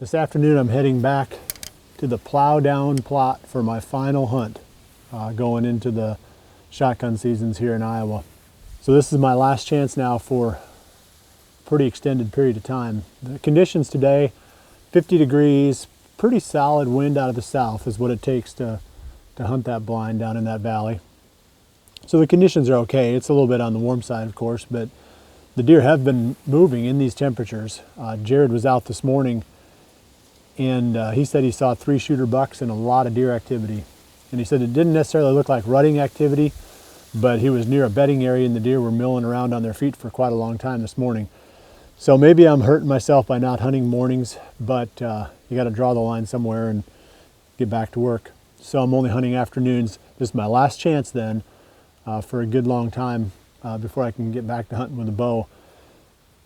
This afternoon I'm heading back to the plow down plot for my final hunt going into the shotgun seasons here in Iowa. So this is my last chance now for a pretty extended period of time. The conditions today, 50 degrees, pretty solid wind out of the south is what it takes to hunt that blind down in that valley. So the conditions are okay. It's a little bit on the warm side, of course, but the deer have been moving in these temperatures. Jared was out this morning and he said he saw 3 shooter bucks and a lot of deer activity. And he said it didn't necessarily look like rutting activity, but he was near a bedding area and the deer were milling around on their feet for quite a long time this morning. So maybe I'm hurting myself by not hunting mornings, but you got to draw the line somewhere and get back to work. So I'm only hunting afternoons. This is my last chance then for a good long time before I can get back to hunting with a bow.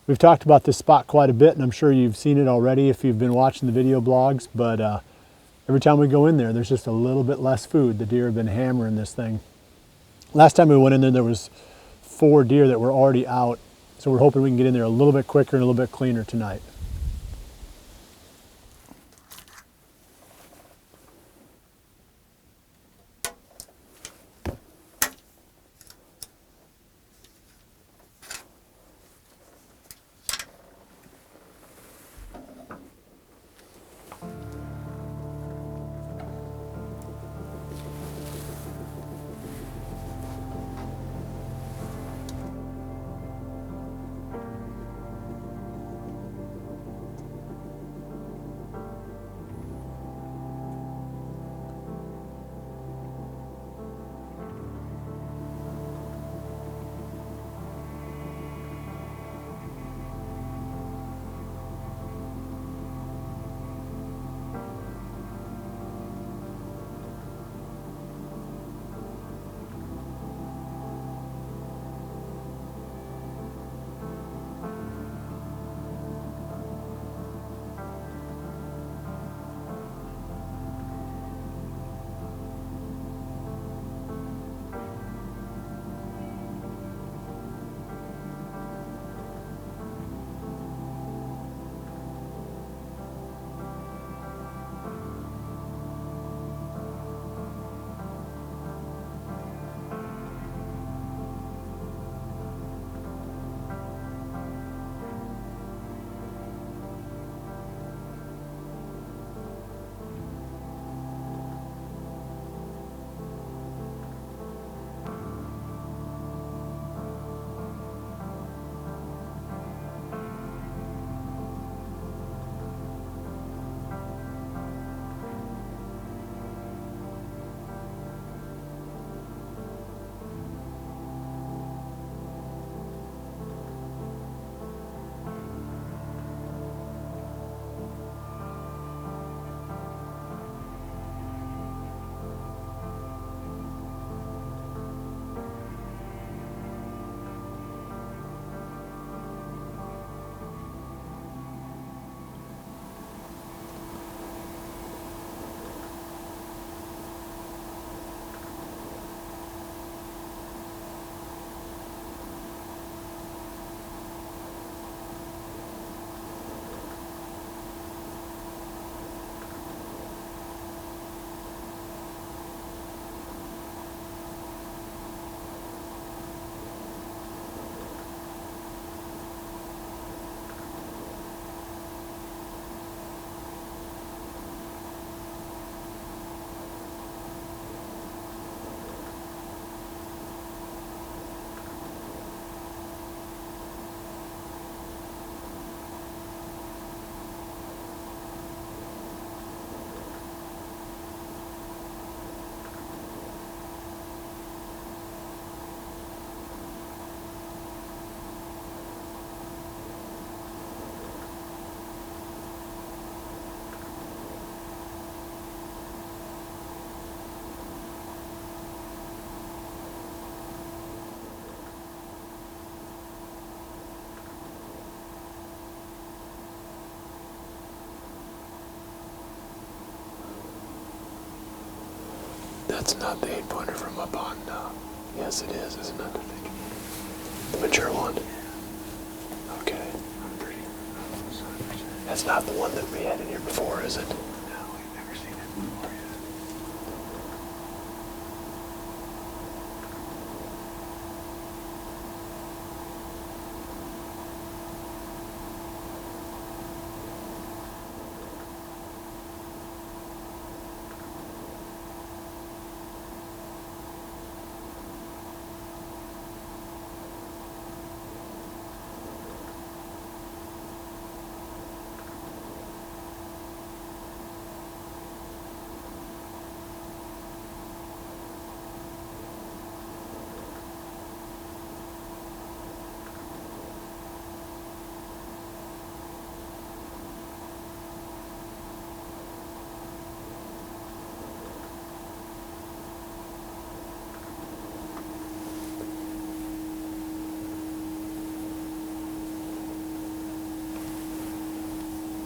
We've talked about this spot quite a bit, and I'm sure you've seen it already if you've been watching the video blogs, but every time we go in there, there's just a little bit less food. The deer have been hammering this thing. Last time we went in there was 4 deer that were already out, so we're hoping we can get in there a little bit quicker and a little bit cleaner tonight. That's not the 8-pointer from up on, yes it is, isn't it? The mature one. Okay. That's not the one that we had in here before, is it? No, we've never seen it before yet.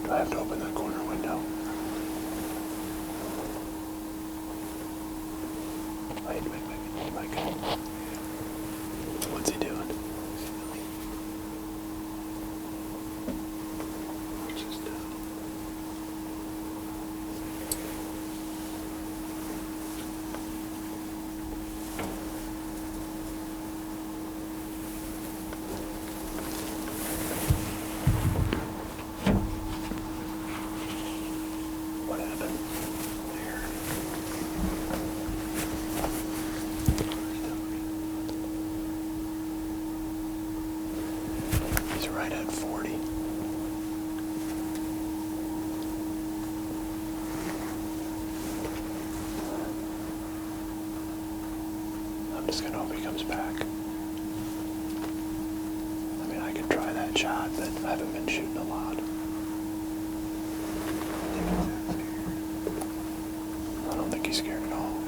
Do I have to open that corner window? Wait. What's he doing? What happened? He's right at 40. I'm just gonna hope he comes back. I mean, I could try that shot, but I haven't been shooting a lot. I don't think he's scared at all.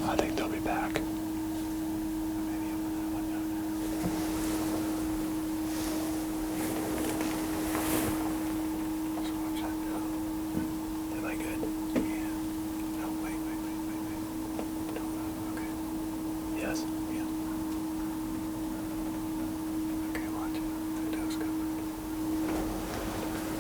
I think they'll be back. Maybe open that window now. Just watch that go. Am I good? Yeah. No, wait. Don't move. Okay. Yes. Yeah. Okay, watch it. That doe's coming. I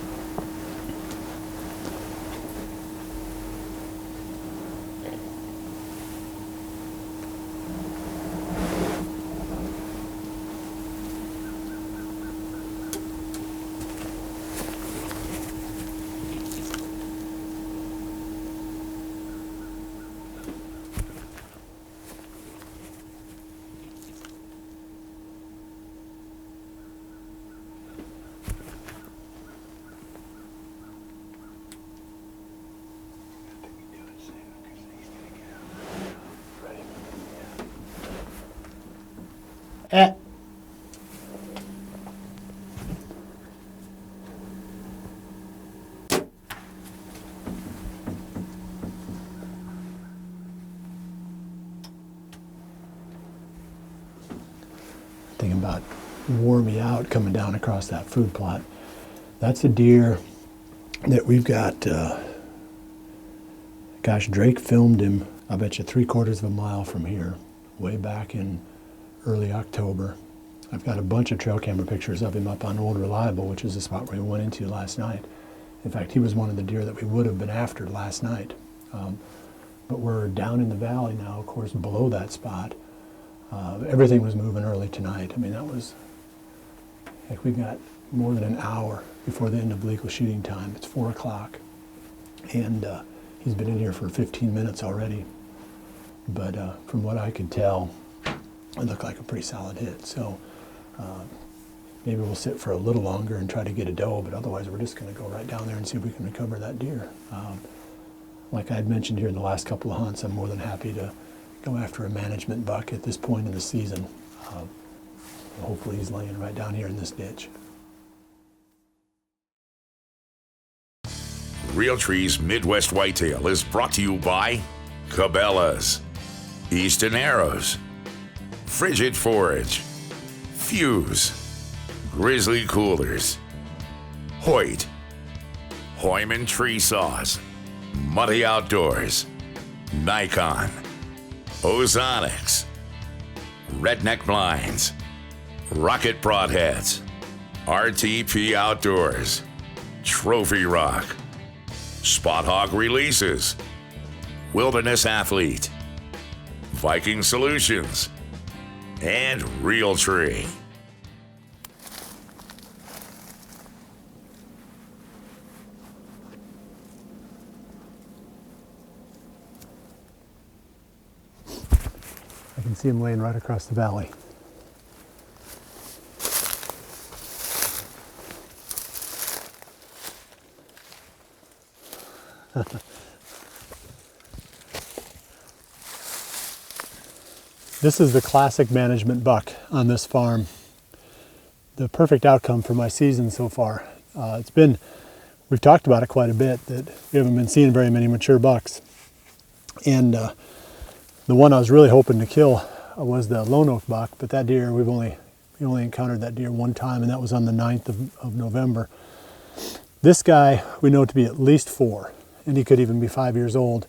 think we do it soon because he's gonna get out. Ready? Eh. Thinking about wore me out coming down across that food plot. That's a deer that we've got, gosh, Drake filmed him, I bet you 3/4 of a mile from here, way back in early October. I've got a bunch of trail camera pictures of him up on Old Reliable, which is the spot where we went into last night. In fact, he was one of the deer that we would have been after last night. But we're down in the valley now, of course, below that spot. Everything was moving early tonight. I mean, that was, like, we've got more than an hour before the end of legal shooting time. It's 4 o'clock. And he's been in here for 15 minutes already. But from what I could tell, it looked like a pretty solid hit. So maybe we'll sit for a little longer and try to get a doe, but otherwise we're just going to go right down there and see if we can recover that deer. Like I had mentioned here in the last couple of hunts, I'm more than happy to go after a management buck at this point in the season. Hopefully he's laying right down here in this ditch. Realtree's Midwest Whitetail is brought to you by Cabela's, Easton Arrows, Frigid Forage, Fuse, Grizzly Coolers, Hoyt, Hoyman Tree Saws, Muddy Outdoors, Nikon, Ozonics, Redneck Blinds, Rocket Broadheads, RTP Outdoors, Trophy Rock, Spot Hog Releases, Wilderness Athlete, Viking Solutions, and Realtree. I can see him laying right across the valley. This is the classic management buck on this farm. The perfect outcome for my season so far. We've talked about it quite a bit, that we haven't been seeing very many mature bucks. And the one I was really hoping to kill was the lone oak buck, but that deer, we only encountered that deer one time, and that was on the 9th of November. This guy we know to be at least 4, and he could even be 5 years old.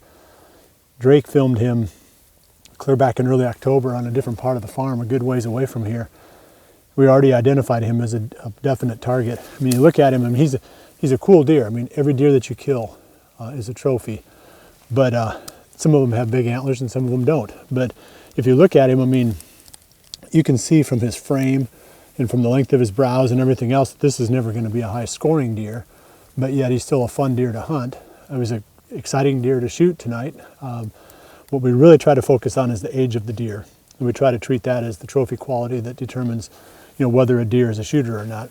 Drake filmed him clear back in early October on a different part of the farm, a good ways away from here. We already identified him as a definite target. I mean, you look at him, and he's a cool deer. I mean, every deer that you kill is a trophy, but some of them have big antlers and some of them don't. But if you look at him, I mean, you can see from his frame and from the length of his brows and everything else that this is never going to be a high scoring deer, but yet he's still a fun deer to hunt. It was an exciting deer to shoot tonight. What we really try to focus on is the age of the deer. And we try to treat that as the trophy quality that determines, whether a deer is a shooter or not.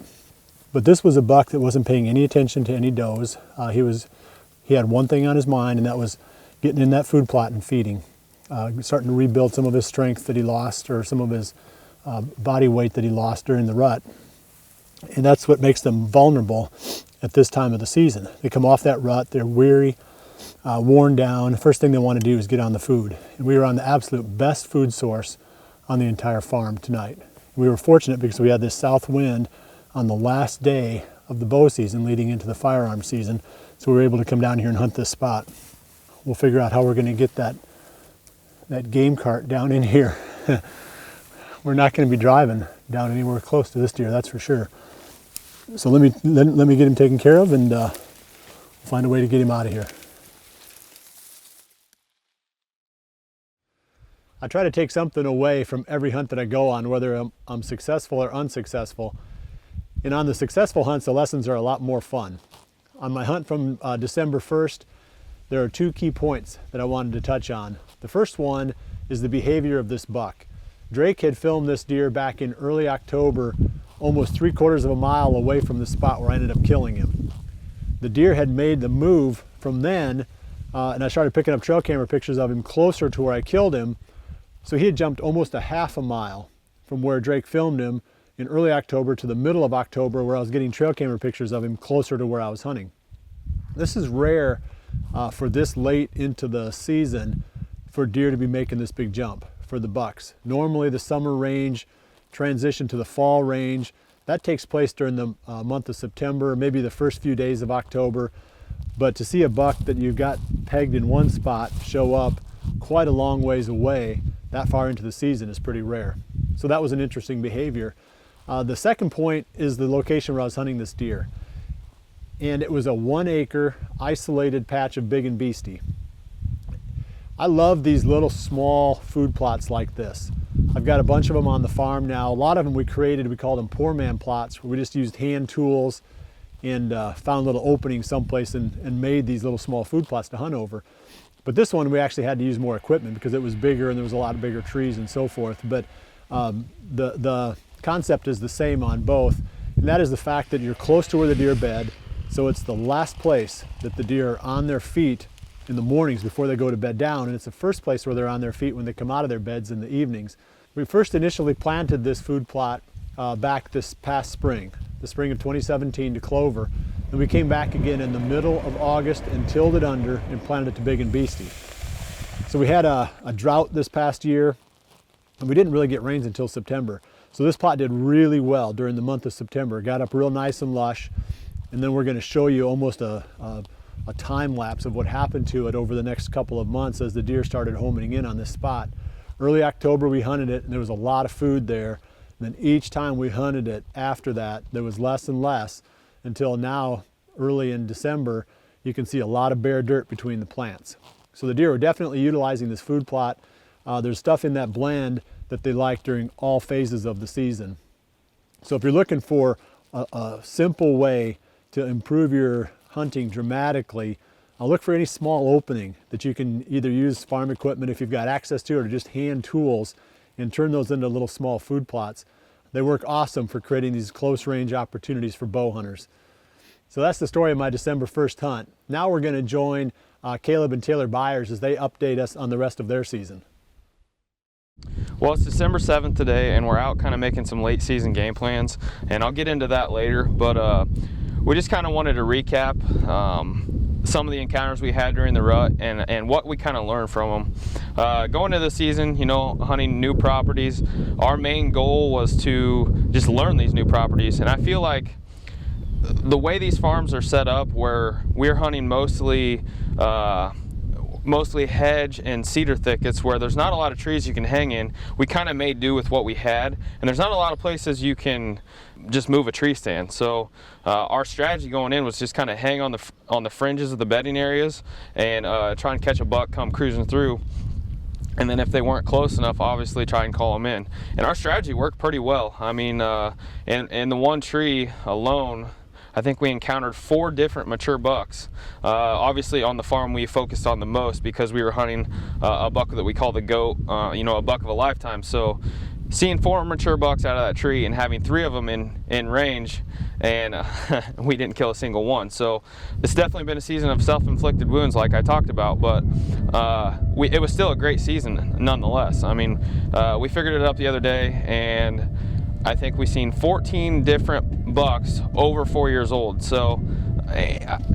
But this was a buck that wasn't paying any attention to any does. He had one thing on his mind, and that was getting in that food plot and feeding. Starting to rebuild some of his strength that he lost, or some of his body weight that he lost during the rut. And that's what makes them vulnerable at this time of the season. They come off that rut, they're weary, worn down. The first thing they want to do is get on the food. And we were on the absolute best food source on the entire farm tonight. We were fortunate because we had this south wind on the last day of the bow season leading into the firearm season. So we were able to come down here and hunt this spot. We'll figure out how we're going to get that game cart down in here. We're not going to be driving down anywhere close to this deer, that's for sure. So let me get him taken care of, and we'll find a way to get him out of here. I try to take something away from every hunt that I go on, whether I'm successful or unsuccessful. And on the successful hunts, the lessons are a lot more fun. On my hunt from December 1st, there are 2 key points that I wanted to touch on. The first one is the behavior of this buck. Drake had filmed this deer back in early October, almost 3/4 of a mile away from the spot where I ended up killing him. The deer had made the move from then, and I started picking up trail camera pictures of him closer to where I killed him. So he had jumped almost a half a mile from where Drake filmed him in early October to the middle of October, where I was getting trail camera pictures of him closer to where I was hunting. This is rare for this late into the season for deer to be making this big jump for the bucks. Normally the summer range transition to the fall range, that takes place during the month of September, maybe the first few days of October. But to see a buck that you've got pegged in one spot show up quite a long ways away that far into the season is pretty rare. So that was an interesting behavior. The second point is the location where I was hunting this deer. And it was a 1-acre isolated patch of big and beastie. I love these little small food plots like this. I've got a bunch of them on the farm now. A lot of them we called them poor man plots, where we just used hand tools and found a little opening someplace and made these little small food plots to hunt over. But this one we actually had to use more equipment because it was bigger and there was a lot of bigger trees and so forth. But the concept is the same on both, and that is the fact that you're close to where the deer bed, so it's the last place that the deer are on their feet in the mornings before they go to bed down, and it's the first place where they're on their feet when they come out of their beds in the evenings. We first initially planted this food plot back this past spring, the spring of 2017, to clover. And we came back again in the middle of August and tilled it under and planted it to big and beastie. So we had a drought this past year, and we didn't really get rains until September. So this plot did really well during the month of September. It got up real nice and lush. And then we're going to show you almost a time lapse of what happened to it over the next couple of months as the deer started homing in on this spot. Early October we hunted it and there was a lot of food there. And then each time we hunted it after that, there was less and less until now, early in December, you can see a lot of bare dirt between the plants. So the deer are definitely utilizing this food plot. There's stuff in that blend that they like during all phases of the season. So if you're looking for a simple way to improve your hunting dramatically, look for any small opening that you can either use farm equipment if you've got access to it, or just hand tools and turn those into little small food plots. They work awesome for creating these close range opportunities for bow hunters. So that's the story of my December 1st hunt. Now we're going to join Caleb and Taylor Byers as they update us on the rest of their season. Well, it's December 7th today, and we're out kind of making some late season game plans, and I'll get into that later, but we just kind of wanted to recap some of the encounters we had during the rut and what we kind of learned from them. Going into the season, you know, hunting new properties, our main goal was to just learn these new properties, and I feel like the way these farms are set up, where we're hunting mostly hedge and cedar thickets where there's not a lot of trees you can hang in, we kind of made do with what we had, and there's not a lot of places you can just move a tree stand. So our strategy going in was just kind of hang on the fringes of the bedding areas and try and catch a buck come cruising through. And then if they weren't close enough, obviously try and call them in. And our strategy worked pretty well. I mean, in the one tree alone, I think we encountered 4 different mature bucks. Obviously on the farm we focused on the most because we were hunting a buck that we call the goat, you know, a buck of a lifetime. So seeing 4 mature bucks out of that tree and having 3 of them in range, and we didn't kill a single one. So it's definitely been a season of self-inflicted wounds like I talked about, but it was still a great season nonetheless. I mean, we figured it up the other day, and I think we've seen 14 different bucks over 4 years old. So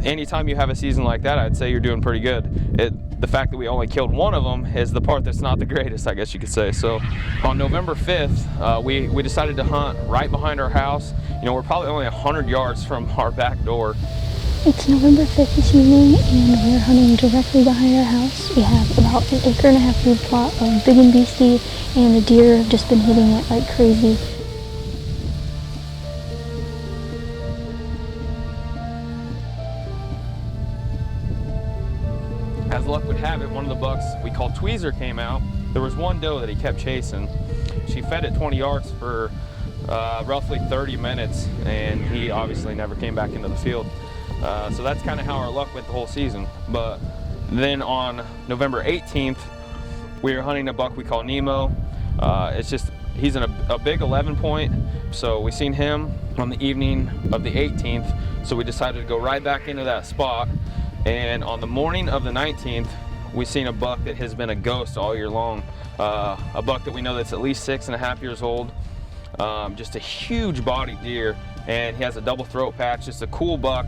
anytime you have a season like that, I'd say you're doing pretty good. The fact that we only killed 1 of them is the part that's not the greatest, I guess you could say. So on November 5th, we decided to hunt right behind our house. You know, we're probably only 100 yards from our back door. It's November 5th this evening, and we're hunting directly behind our house. We have about 1.5 acre food plot of big and beastie, and the deer have just been hitting it like crazy. As luck would have it, one of the bucks we call Tweezer came out. There was one doe that he kept chasing. She fed at 20 yards for roughly 30 minutes, and he obviously never came back into the field. So that's kind of how our luck went the whole season. But then on November 18th, we were hunting a buck we call Nemo. He's in a big 11 point, so we seen him on the evening of the 18th, so we decided to go right back into that spot. And on the morning of the 19th, we seen a buck that has been a ghost all year long. A buck that we know that's at least 6.5 years old. Just a huge bodied deer, and he has a double throat patch, just a cool buck.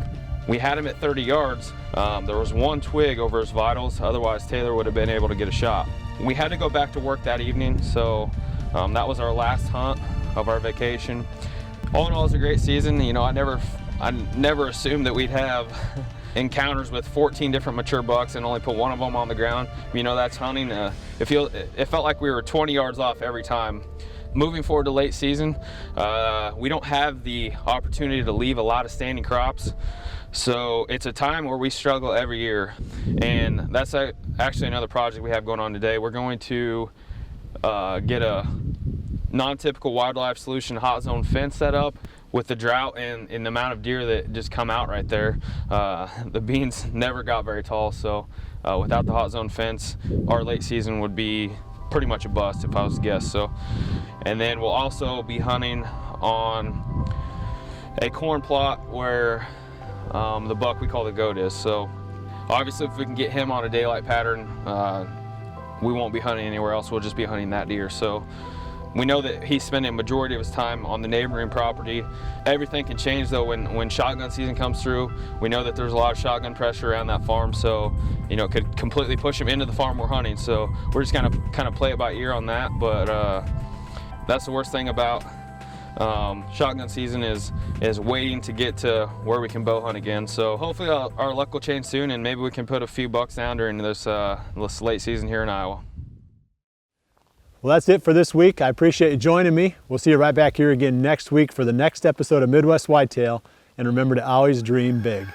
We had him at 30 yards. There was 1 twig over his vitals, otherwise Taylor would have been able to get a shot. We had to go back to work that evening, so that was our last hunt of our vacation. All in all, it was a great season. You know, I never assumed that we'd have encounters with 14 different mature bucks and only put 1 of them on the ground. You know, that's hunting. It felt like we were 20 yards off every time. Moving forward to late season, we don't have the opportunity to leave a lot of standing crops. So it's a time where we struggle every year. And that's actually another project we have going on today. We're going to get a non-typical wildlife solution hot zone fence set up. With the drought and the amount of deer that just come out right there, the beans never got very tall. So without the hot zone fence, our late season would be pretty much a bust if I was to guess. So, and then we'll also be hunting on a corn plot where the buck we call the goat is. So obviously if we can get him on a daylight pattern, we won't be hunting anywhere else. We'll just be hunting that deer. So We know that he's spending a majority of his time on the neighboring property. Everything can change though when shotgun season comes through. We know that there's a lot of shotgun pressure around that farm, so it could completely push him into the farm we're hunting. So we're just gonna kind of play it by ear on that. But that's the worst thing about shotgun season is waiting to get to where we can bow hunt again. So hopefully our luck will change soon, and maybe we can put a few bucks down during this late season here in Iowa. Well, that's it for this week. I appreciate you joining me. We'll see you right back here again next week for the next episode of Midwest Whitetail. And remember to always dream big.